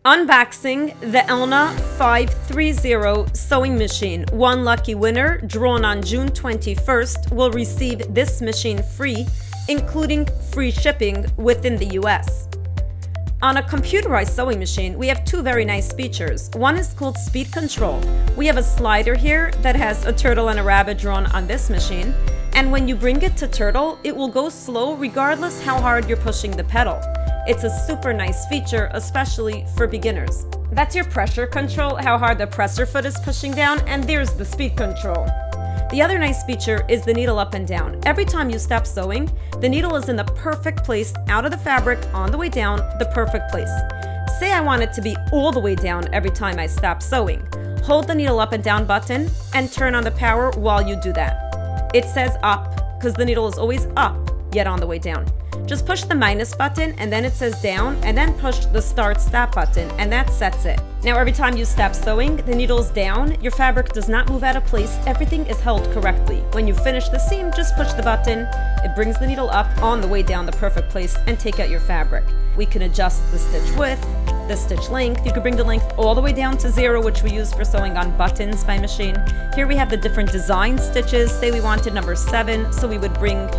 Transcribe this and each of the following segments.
Unboxing the Elna 530 sewing machine. One lucky winner, drawn on June 21st, will receive this machine free, including free shipping within the US. On a computerized sewing machine, we have two very nice features. One is called speed control. We have a slider here that has a turtle and a rabbit drawn on this machine, and when you bring it to turtle, it will go slow regardless how hard you're pushing the pedal. It's a super nice feature, especially for beginners. That's your pressure control, how hard the presser foot is pushing down, and there's the speed control. The other nice feature is the needle up and down. Every time you stop sewing, the needle is in the perfect place out of the fabric on the way down, the perfect place. Say I want it to be all the way down every time I stop sewing. Hold the needle up and down button and turn on the power while you do that. It says up because the needle is always up, yet on the way down. Just push the minus button and then it says down, and then push the start stop button, and that sets it. Now every time you stop sewing, the needle's down, your fabric does not move out of place, everything is held correctly. When you finish the seam, just push the button, it brings the needle up on the way down the perfect place, and take out your fabric. We can adjust the stitch width, the stitch length. You can bring the length all the way down to 0, which we use for sewing on buttons by machine. Here we have the different design stitches. Say we wanted number 7, so we would bring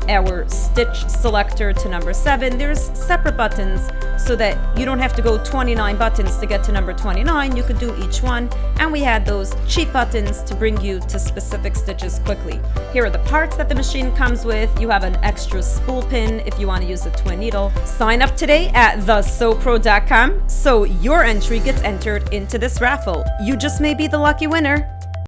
our stitch selector to number 7. There's separate buttons so that you don't have to go 29 buttons to get to number 29. You could do each one, and we had those cheap buttons to bring you to specific stitches quickly. Here are the parts that the machine comes with. You have an extra spool pin if you want to use a twin needle. Sign up today at thesewpro.com so your entry gets entered into this raffle. You just may be the lucky winner.